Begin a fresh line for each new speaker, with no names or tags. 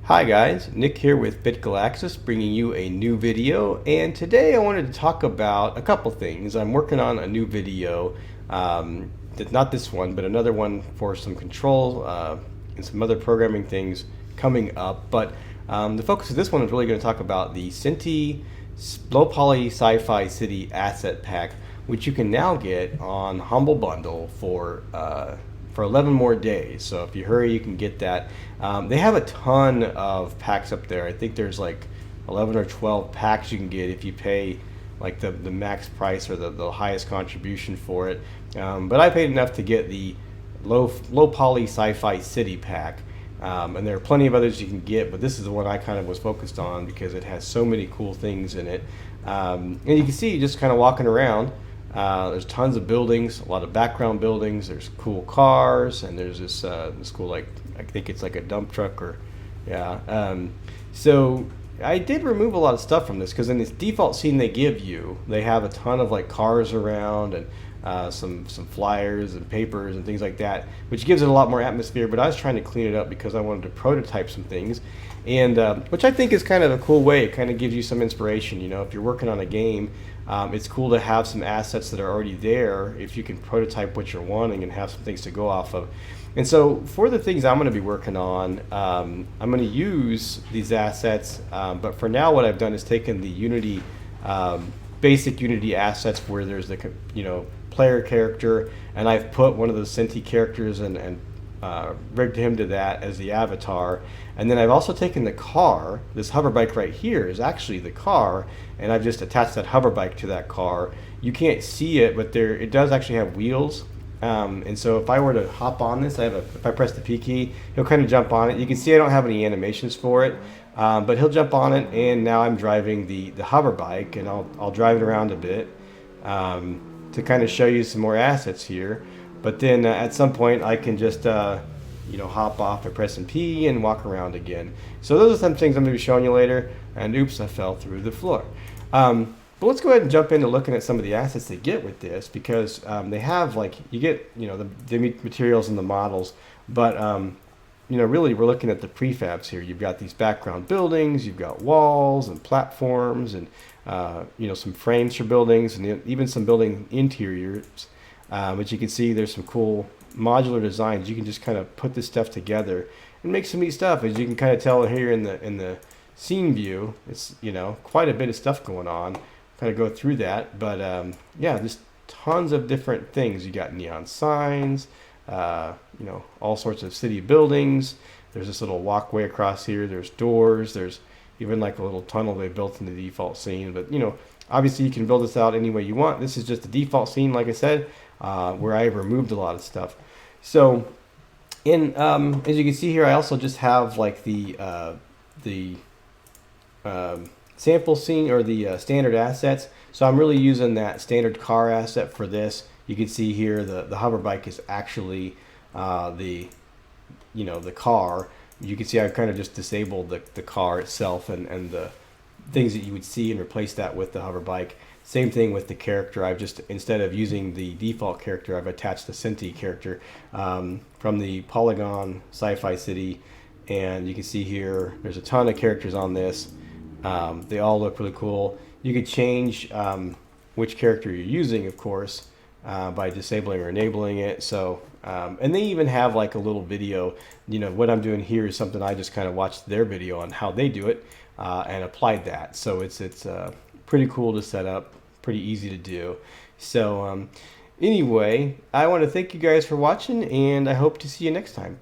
Hi guys, Nick here with BitGalaxis bringing you a new video, and today I wanted to talk about a couple things. I'm working on a new video, not this one, but another one for some control and some other programming things coming up. But the focus of this one is really going to talk about the Synty Low Poly Sci Fi City Asset Pack, which you can now get on Humble Bundle for 11 more days. So if you hurry, you can get that. They have a ton of packs up there. I think there's like 11 or 12 packs you can get if you pay like the max price or the highest contribution for it. But I paid enough to get the low poly sci-fi city pack. And there are plenty of others you can get, but this is the one I kind of was focused on because it has so many cool things in it. And you can see just kind of walking around. There's tons of buildings, a lot of background buildings. There's cool cars, and there's this cool, like, I think it's like a dump truck or yeah. So I did remove a lot of stuff from this because in this default scene they give you, they have a ton of like cars around and some flyers and papers and things like that, which gives it a lot more atmosphere. But I was trying to clean it up because I wanted to prototype some things, and which I think is kind of a cool way. It kind of gives you some inspiration. You know, if you're working on a game, it's cool to have some assets that are already there if you can prototype what you're wanting and have some things to go off of. And so for the things I'm going to be working on, I'm going to use these assets, but for now what I've done is taken the Unity, basic Unity assets where there's the player character, and I've put one of the Synty characters and rigged him to that as the avatar. And then I've also taken the car. This hover bike right here is actually the car, and I've just attached that hover bike to that car. You can't see it, but it does actually have wheels. And so if I were to hop on this, if I press the P key, he'll kind of jump on it. You can see I don't have any animations for it, but he'll jump on it, and now I'm driving the hover bike, and I'll drive it around a bit to kind of show you some more assets here. But then at some point I can just hop off by pressing P and walk around again. So those are some things I'm going to be showing you later. And oops, I fell through the floor. But let's go ahead and jump into looking at some of the assets they get with this, because they have, like, you get the materials and the models, but really we're looking at the prefabs here. You've got these background buildings, you've got walls and platforms, and some frames for buildings, and even some building interiors. But you can see there's some cool modular designs. You can just kind of put this stuff together and make some neat stuff. As you can kind of tell here in the scene view, it's quite a bit of stuff going on. Kind of go through that, but yeah, just tons of different things. You got neon signs, all sorts of city buildings. There's this little walkway across here. There's doors. There's even like a little tunnel they built in the default scene. But obviously you can build this out any way you want. This is just the default scene, like I said, where I removed a lot of stuff. So as you can see here, I also just have like the sample scene, or the standard assets. So I'm really using that standard car asset for this. You can see here the hover bike is actually the car. You can see I've kind of just disabled the car itself and the things that you would see, and replace that with the hover bike. Same thing with the character. I've just, instead of using the default character, I've attached the Synty character from the Polygon Sci-Fi City. And you can see here there's a ton of characters on this. They all look really cool. You could change which character you're using, of course, by disabling or enabling it. So and they even have like a little video. What I'm doing here is something I just kind of watched their video on how they do it and applied that. So it's pretty cool to set up, pretty easy to do. So anyway, I want to thank you guys for watching, and I hope to see you next time.